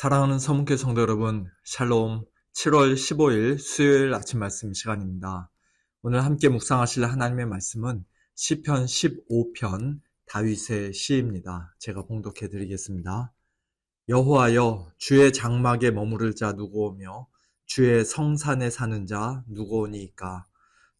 사랑하는 서문교 성도 여러분, 샬롬. 7월 15일 수요일 아침 말씀 시간입니다. 오늘 함께 묵상하실 하나님의 말씀은 시편 15편 다윗의 시입니다. 제가 봉독해 드리겠습니다. 여호와여, 주의 장막에 머무를 자 누구오며 주의 성산에 사는 자 누구오니이까.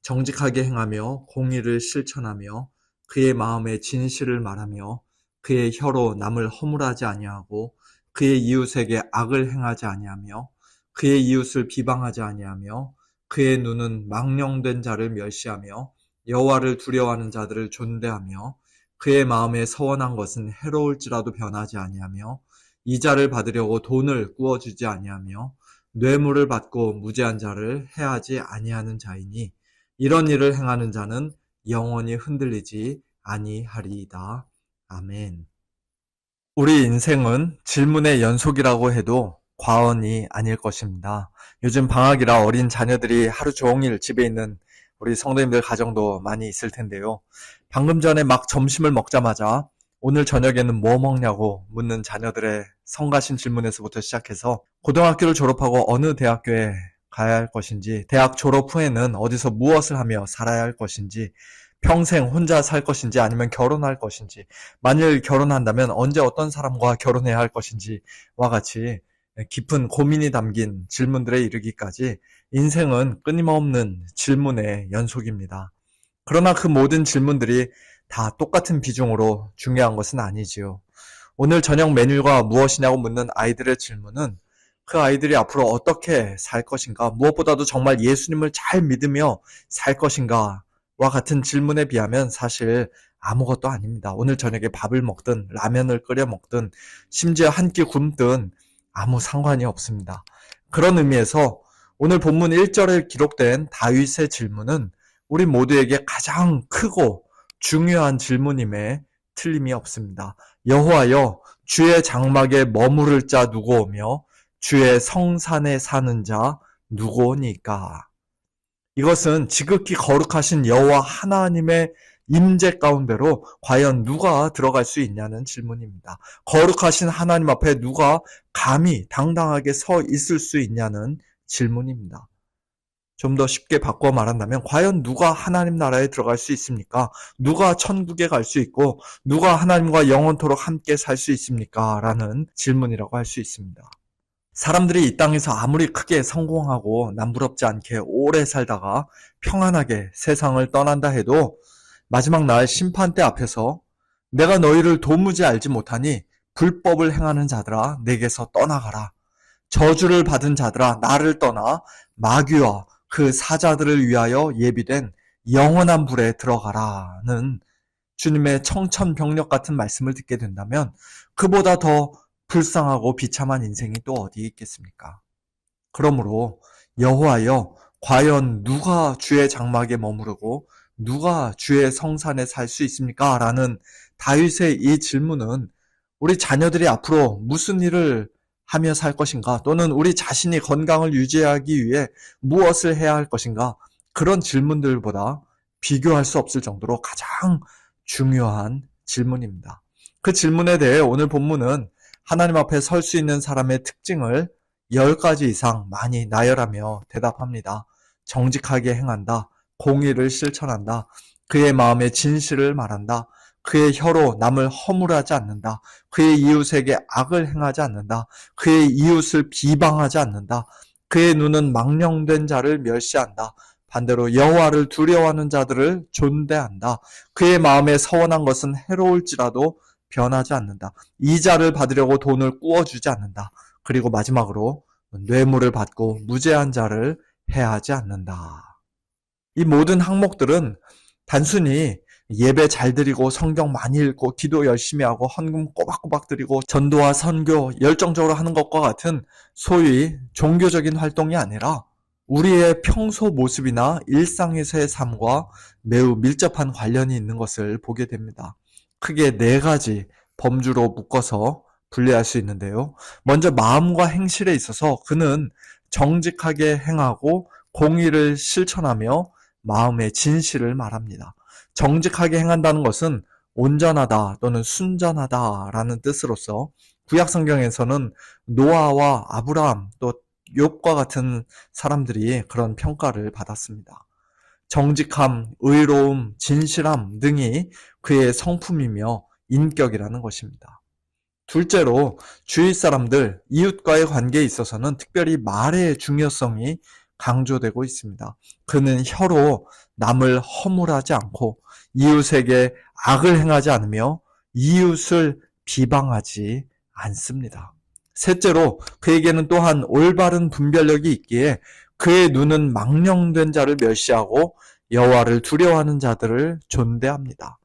정직하게 행하며 공의를 실천하며 그의 마음에 진실을 말하며 그의 혀로 남을 허물하지 아니하고 그의 이웃에게 악을 행하지 아니하며 그의 이웃을 비방하지 아니하며 그의 눈은 망령된 자를 멸시하며 여호와를 두려워하는 자들을 존대하며 그의 마음에 서원한 것은 해로울지라도 변하지 아니하며 이자를 받으려고 돈을 꾸어주지 아니하며 뇌물을 받고 무죄한 자를 해하지 아니하는 자이니 이런 일을 행하는 자는 영원히 흔들리지 아니하리이다. 아멘. 우리 인생은 질문의 연속이라고 해도 과언이 아닐 것입니다. 요즘 방학이라 어린 자녀들이 하루 종일 집에 있는 우리 성도님들 가정도 많이 있을 텐데요. 방금 전에 막 점심을 먹자마자 오늘 저녁에는 뭐 먹냐고 묻는 자녀들의 성가신 질문에서부터 시작해서 고등학교를 졸업하고 어느 대학교에 가야 할 것인지, 대학 졸업 후에는 어디서 무엇을 하며 살아야 할 것인지, 평생 혼자 살 것인지 아니면 결혼할 것인지, 만일 결혼한다면 언제 어떤 사람과 결혼해야 할 것인지와 같이 깊은 고민이 담긴 질문들에 이르기까지 인생은 끊임없는 질문의 연속입니다. 그러나 그 모든 질문들이 다 똑같은 비중으로 중요한 것은 아니지요. 오늘 저녁 메뉴가 무엇이냐고 묻는 아이들의 질문은 그 아이들이 앞으로 어떻게 살 것인가, 무엇보다도 정말 예수님을 잘 믿으며 살 것인가 와 같은 질문에 비하면 사실 아무것도 아닙니다. 오늘 저녁에 밥을 먹든 라면을 끓여 먹든 심지어 한 끼 굶든 아무 상관이 없습니다. 그런 의미에서 오늘 본문 1절에 기록된 다윗의 질문은 우리 모두에게 가장 크고 중요한 질문임에 틀림이 없습니다. 여호와여, 주의 장막에 머무를 자 누구오며 주의 성산에 사는 자 누구오니까. 이것은 지극히 거룩하신 여호와 하나님의 임재 가운데로 과연 누가 들어갈 수 있냐는 질문입니다. 거룩하신 하나님 앞에 누가 감히 당당하게 서 있을 수 있냐는 질문입니다. 좀 더 쉽게 바꿔 말한다면 과연 누가 하나님 나라에 들어갈 수 있습니까? 누가 천국에 갈 수 있고 누가 하나님과 영원토록 함께 살 수 있습니까? 라는 질문이라고 할 수 있습니다. 사람들이 이 땅에서 아무리 크게 성공하고 남부럽지 않게 오래 살다가 평안하게 세상을 떠난다 해도 마지막 날 심판대 앞에서 내가 너희를 도무지 알지 못하니 불법을 행하는 자들아 내게서 떠나가라. 저주를 받은 자들아 나를 떠나 마귀와 그 사자들을 위하여 예비된 영원한 불에 들어가라는 주님의 청천벽력 같은 말씀을 듣게 된다면 그보다 더 불쌍하고 비참한 인생이 또 어디 있겠습니까? 그러므로 여호와여, 과연 누가 주의 장막에 머무르고 누가 주의 성산에 살 수 있습니까? 라는 다윗의 이 질문은 우리 자녀들이 앞으로 무슨 일을 하며 살 것인가, 또는 우리 자신이 건강을 유지하기 위해 무엇을 해야 할 것인가, 그런 질문들보다 비교할 수 없을 정도로 가장 중요한 질문입니다. 그 질문에 대해 오늘 본문은 하나님 앞에 설 수 있는 사람의 특징을 10가지 이상 많이 나열하며 대답합니다. 정직하게 행한다. 공의를 실천한다. 그의 마음에 진실을 말한다. 그의 혀로 남을 허물하지 않는다. 그의 이웃에게 악을 행하지 않는다. 그의 이웃을 비방하지 않는다. 그의 눈은 망령된 자를 멸시한다. 반대로 여호와를 두려워하는 자들을 존대한다. 그의 마음에 서원한 것은 해로울지라도 변하지 않는다. 이자를 받으려고 돈을 꾸어주지 않는다. 그리고 마지막으로 뇌물을 받고 무죄한 자를 해하지 않는다. 이 모든 항목들은 단순히 예배 잘 드리고 성경 많이 읽고 기도 열심히 하고 헌금 꼬박꼬박 드리고 전도와 선교 열정적으로 하는 것과 같은 소위 종교적인 활동이 아니라 우리의 평소 모습이나 일상에서의 삶과 매우 밀접한 관련이 있는 것을 보게 됩니다. 크게 4가지 범주로 묶어서 분류할 수 있는데요. 먼저 마음과 행실에 있어서 그는 정직하게 행하고 공의를 실천하며 마음의 진실을 말합니다. 정직하게 행한다는 것은 온전하다 또는 순전하다라는 뜻으로서 구약 성경에서는 노아와 아브라함 또 욥과 같은 사람들이 그런 평가를 받았습니다. 정직함, 의로움, 진실함 등이 그의 성품이며 인격이라는 것입니다. 둘째로 주위 사람들, 이웃과의 관계에 있어서는 특별히 말의 중요성이 강조되고 있습니다. 그는 혀로 남을 허물하지 않고 이웃에게 악을 행하지 않으며 이웃을 비방하지 않습니다. 셋째로 그에게는 또한 올바른 분별력이 있기에 그의 눈은 망령된 자를 멸시하고 여호와를 두려워하는 자들을 존대합니다.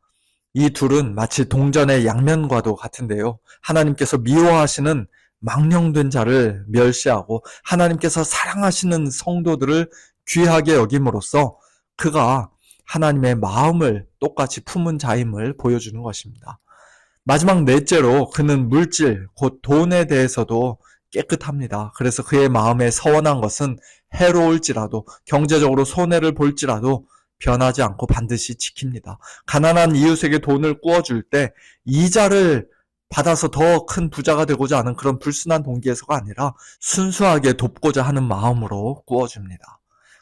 이 둘은 마치 동전의 양면과도 같은데요. 하나님께서 미워하시는 망령된 자를 멸시하고 하나님께서 사랑하시는 성도들을 귀하게 여김으로써 그가 하나님의 마음을 똑같이 품은 자임을 보여주는 것입니다. 마지막 넷째로 그는 물질, 곧 돈에 대해서도 깨끗합니다. 그래서 그의 마음에 서원한 것은 해로울지라도 경제적으로 손해를 볼지라도 변하지 않고 반드시 지킵니다. 가난한 이웃에게 돈을 꾸어줄 때 이자를 받아서 더 큰 부자가 되고자 하는 그런 불순한 동기에서가 아니라 순수하게 돕고자 하는 마음으로 꾸어줍니다.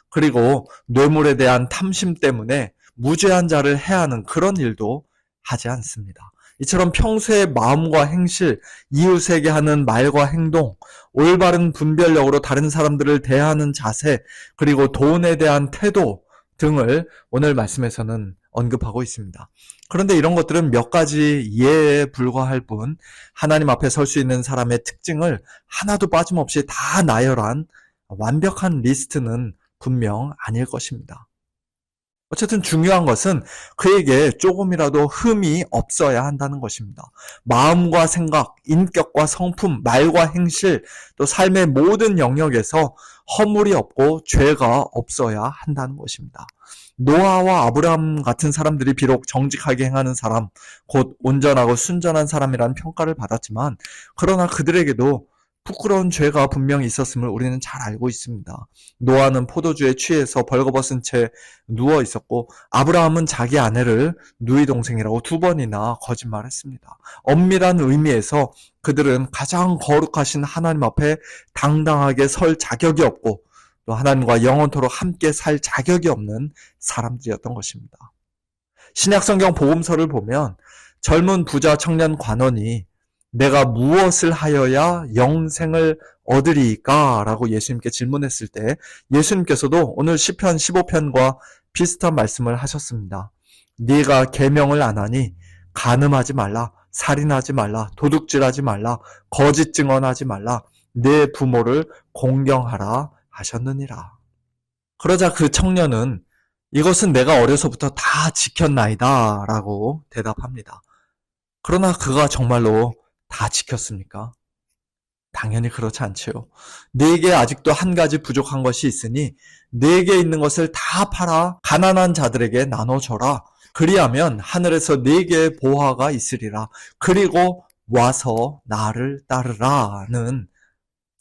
그리고 뇌물에 대한 탐심 때문에 무죄한 자를 해하는 그런 일도 하지 않습니다. 이처럼 평소의 마음과 행실, 이웃에게 하는 말과 행동, 올바른 분별력으로 다른 사람들을 대하는 자세, 그리고 돈에 대한 태도 등을 오늘 말씀에서는 언급하고 있습니다. 그런데 이런 것들은 몇 가지 예에 불과할 뿐 하나님 앞에 설 수 있는 사람의 특징을 하나도 빠짐없이 다 나열한 완벽한 리스트는 분명 아닐 것입니다. 어쨌든 중요한 것은 그에게 조금이라도 흠이 없어야 한다는 것입니다. 마음과 생각, 인격과 성품, 말과 행실, 또 삶의 모든 영역에서 허물이 없고 죄가 없어야 한다는 것입니다. 노아와 아브라함 같은 사람들이 비록 정직하게 행하는 사람, 곧 온전하고 순전한 사람이라는 평가를 받았지만 그러나 그들에게도 부끄러운 죄가 분명히 있었음을 우리는 잘 알고 있습니다. 노아는 포도주에 취해서 벌거벗은 채 누워 있었고 아브라함은 자기 아내를 누이 동생이라고 2번이나 거짓말했습니다. 엄밀한 의미에서 그들은 가장 거룩하신 하나님 앞에 당당하게 설 자격이 없고 또 하나님과 영원토록 함께 살 자격이 없는 사람들이었던 것입니다. 신약성경 복음서를 보면 젊은 부자 청년 관원이 내가 무엇을 하여야 영생을 얻으리까? 라고 예수님께 질문했을 때 예수님께서도 오늘 시편 15편과 비슷한 말씀을 하셨습니다. 네가 계명을 안 하니 간음하지 말라, 살인하지 말라, 도둑질하지 말라, 거짓 증언하지 말라, 내 부모를 공경하라 하셨느니라. 그러자 그 청년은 이것은 내가 어려서부터 다 지켰나이다 라고 대답합니다. 그러나 그가 정말로 다 지켰습니까? 당연히 그렇지 않지요. 네게 아직도 한 가지 부족한 것이 있으니 네게 있는 것을 다 팔아 가난한 자들에게 나눠줘라. 그리하면 하늘에서 네게 보화가 있으리라. 그리고 와서 나를 따르라는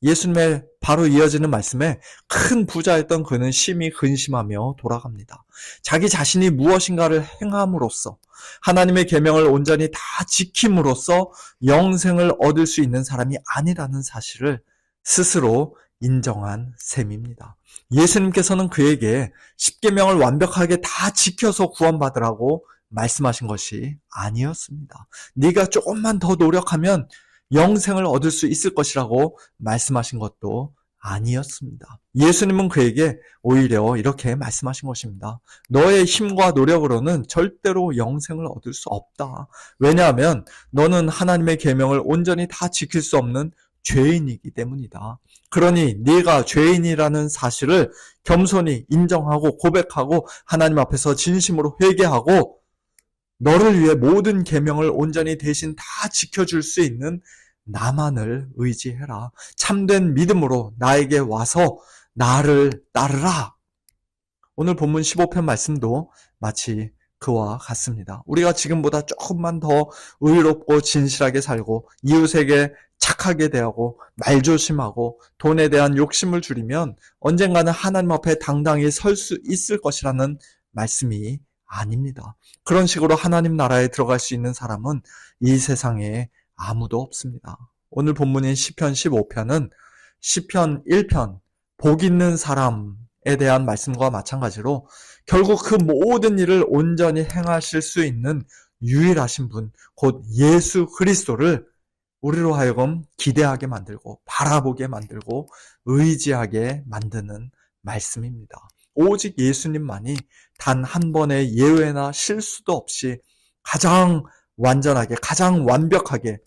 예수님의 바로 이어지는 말씀에 큰 부자였던 그는 심히 근심하며 돌아갑니다. 자기 자신이 무엇인가를 행함으로써 하나님의 계명을 온전히 다 지킴으로써 영생을 얻을 수 있는 사람이 아니라는 사실을 스스로 인정한 셈입니다. 예수님께서는 그에게 십계명을 완벽하게 다 지켜서 구원받으라고 말씀하신 것이 아니었습니다. 네가 조금만 더 노력하면 영생을 얻을 수 있을 것이라고 말씀하신 것도 아니었습니다. 예수님은 그에게 오히려 이렇게 말씀하신 것입니다. 너의 힘과 노력으로는 절대로 영생을 얻을 수 없다. 왜냐하면 너는 하나님의 계명을 온전히 다 지킬 수 없는 죄인이기 때문이다. 그러니 네가 죄인이라는 사실을 겸손히 인정하고 고백하고 하나님 앞에서 진심으로 회개하고 너를 위해 모든 계명을 온전히 대신 다 지켜줄 수 있는 나만을 의지해라. 참된 믿음으로 나에게 와서 나를 따르라. 오늘 본문 15편 말씀도 마치 그와 같습니다. 우리가 지금보다 조금만 더 의롭고 진실하게 살고 이웃에게 착하게 대하고 말조심하고 돈에 대한 욕심을 줄이면 언젠가는 하나님 앞에 당당히 설 수 있을 것이라는 말씀이 아닙니다. 그런 식으로 하나님 나라에 들어갈 수 있는 사람은 이 세상에 아무도 없습니다. 오늘 본문인 시편 15편은 시편 1편 복 있는 사람에 대한 말씀과 마찬가지로 결국 그 모든 일을 온전히 행하실 수 있는 유일하신 분, 곧 예수 그리스도를 우리로 하여금 기대하게 만들고 바라보게 만들고 의지하게 만드는 말씀입니다. 오직 예수님만이 단 한 번의 예외나 실수도 없이 가장 완전하게, 가장 완벽하게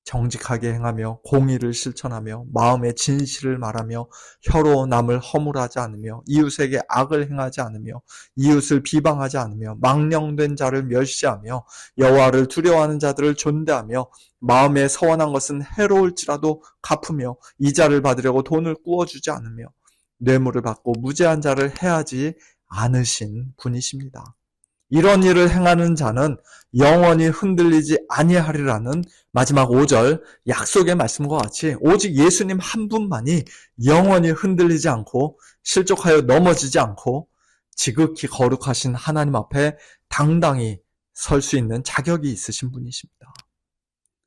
정직하게 행하며 공의를 실천하며 마음의 진실을 말하며 혀로 남을 허물하지 않으며 이웃에게 악을 행하지 않으며 이웃을 비방하지 않으며 망령된 자를 멸시하며 여호와를 두려워하는 자들을 존대하며 마음에 서원한 것은 해로울지라도 갚으며 이자를 받으려고 돈을 꾸어주지 않으며 뇌물을 받고 무죄한 자를 해하지 않으신 분이십니다. 이런 일을 행하는 자는 영원히 흔들리지 아니하리라는 마지막 5절 약속의 말씀과 같이 오직 예수님 한 분만이 영원히 흔들리지 않고 실족하여 넘어지지 않고 지극히 거룩하신 하나님 앞에 당당히 설 수 있는 자격이 있으신 분이십니다.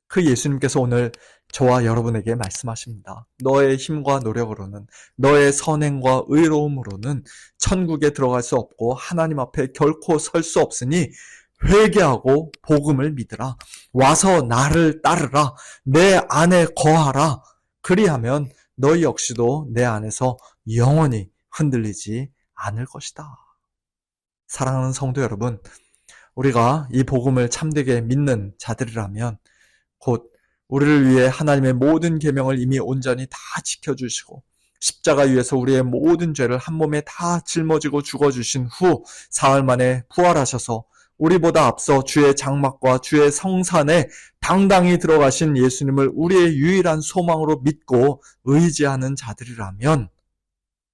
그 예수님께서 오늘 저와 여러분에게 말씀하십니다. 너의 힘과 노력으로는, 너의 선행과 의로움으로는 천국에 들어갈 수 없고 하나님 앞에 결코 설 수 없으니 회개하고 복음을 믿으라. 와서 나를 따르라. 내 안에 거하라. 그리하면 너희 역시도 내 안에서 영원히 흔들리지 않을 것이다. 사랑하는 성도 여러분, 우리가 이 복음을 참되게 믿는 자들이라면 곧 우리를 위해 하나님의 모든 계명을 이미 온전히 다 지켜주시고 십자가 위에서 우리의 모든 죄를 한 몸에 다 짊어지고 죽어주신 후 사흘 만에 부활하셔서 우리보다 앞서 주의 장막과 주의 성산에 당당히 들어가신 예수님을 우리의 유일한 소망으로 믿고 의지하는 자들이라면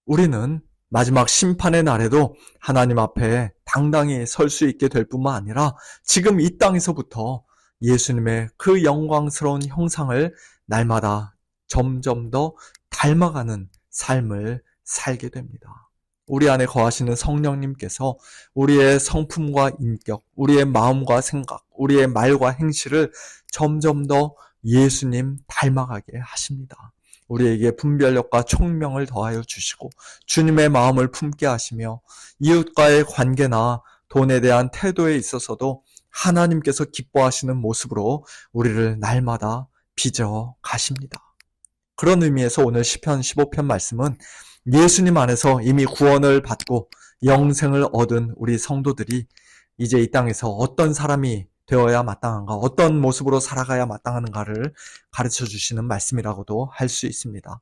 우리는 마지막 심판의 날에도 하나님 앞에 당당히 설 수 있게 될 뿐만 아니라 지금 이 땅에서부터 예수님의 그 영광스러운 형상을 날마다 점점 더 닮아가는 삶을 살게 됩니다. 우리 안에 거하시는 성령님께서 우리의 성품과 인격, 우리의 마음과 생각, 우리의 말과 행실을 점점 더 예수님 닮아가게 하십니다. 우리에게 분별력과 총명을 더하여 주시고 주님의 마음을 품게 하시며 이웃과의 관계나 돈에 대한 태도에 있어서도 하나님께서 기뻐하시는 모습으로 우리를 날마다 빚어 가십니다. 그런 의미에서 오늘 시편 15편 말씀은 예수님 안에서 이미 구원을 받고 영생을 얻은 우리 성도들이 이제 이 땅에서 어떤 사람이 되어야 마땅한가, 어떤 모습으로 살아가야 마땅한가를 가르쳐 주시는 말씀이라고도 할 수 있습니다.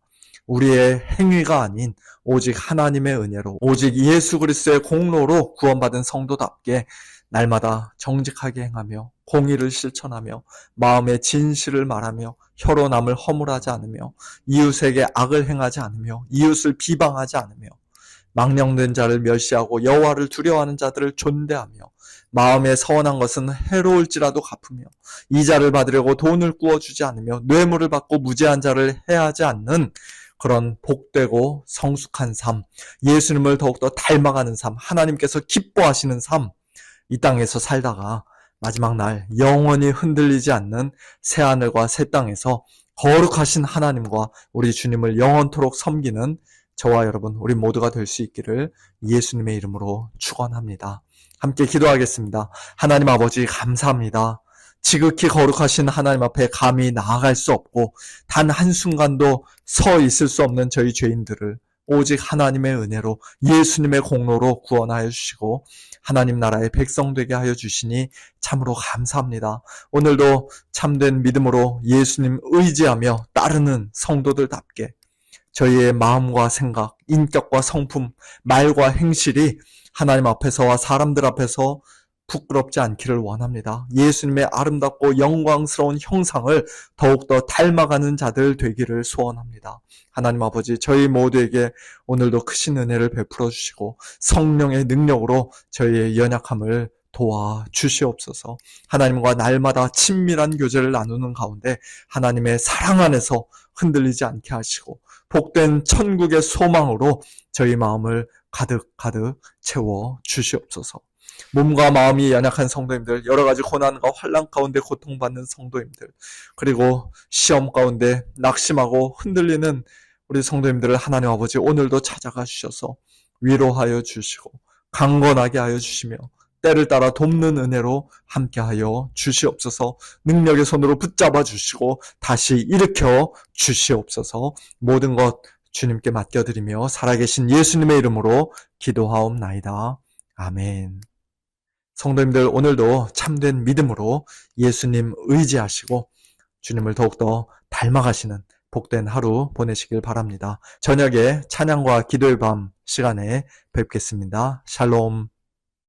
우리의 행위가 아닌 오직 하나님의 은혜로, 오직 예수 그리스도의 공로로 구원받은 성도답게 날마다 정직하게 행하며 공의를 실천하며 마음의 진실을 말하며 혀로 남을 허물하지 않으며 이웃에게 악을 행하지 않으며 이웃을 비방하지 않으며 망령된 자를 멸시하고 여호와를 두려워하는 자들을 존대하며 마음에 서원한 것은 해로울지라도 갚으며 이자를 받으려고 돈을 꾸어주지 않으며 뇌물을 받고 무죄한 자를 해하지 않는 그런 복되고 성숙한 삶, 예수님을 더욱더 닮아가는 삶, 하나님께서 기뻐하시는 삶, 이 땅에서 살다가 마지막 날 영원히 흔들리지 않는 새하늘과 새 땅에서 거룩하신 하나님과 우리 주님을 영원토록 섬기는 저와 여러분, 우리 모두가 될 수 있기를 예수님의 이름으로 축원합니다. 함께 기도하겠습니다. 하나님 아버지 감사합니다. 지극히 거룩하신 하나님 앞에 감히 나아갈 수 없고 단 한순간도 서 있을 수 없는 저희 죄인들을 오직 하나님의 은혜로 예수님의 공로로 구원하여 주시고 하나님 나라의 백성 되게 하여 주시니 참으로 감사합니다. 오늘도 참된 믿음으로 예수님 의지하며 따르는 성도들답게 저희의 마음과 생각, 인격과 성품, 말과 행실이 하나님 앞에서와 사람들 앞에서 부끄럽지 않기를 원합니다. 예수님의 아름답고 영광스러운 형상을 더욱더 닮아가는 자들 되기를 소원합니다. 하나님 아버지, 저희 모두에게 오늘도 크신 은혜를 베풀어 주시고 성령의 능력으로 저희의 연약함을 도와 주시옵소서. 하나님과 날마다 친밀한 교제를 나누는 가운데 하나님의 사랑 안에서 흔들리지 않게 하시고 복된 천국의 소망으로 저희 마음을 가득 채워 주시옵소서. 몸과 마음이 연약한 성도님들, 여러 가지 고난과 환난 가운데 고통받는 성도님들, 그리고 시험 가운데 낙심하고 흔들리는 우리 성도님들을 하나님 아버지 오늘도 찾아가 주셔서 위로하여 주시고 강건하게 하여 주시며 때를 따라 돕는 은혜로 함께하여 주시옵소서. 능력의 손으로 붙잡아 주시고 다시 일으켜 주시옵소서. 모든 것 주님께 맡겨드리며 살아계신 예수님의 이름으로 기도하옵나이다. 아멘. 성도님들 오늘도 참된 믿음으로 예수님 의지하시고 주님을 더욱더 닮아가시는 복된 하루 보내시길 바랍니다. 저녁에 찬양과 기도의 밤 시간에 뵙겠습니다. 샬롬.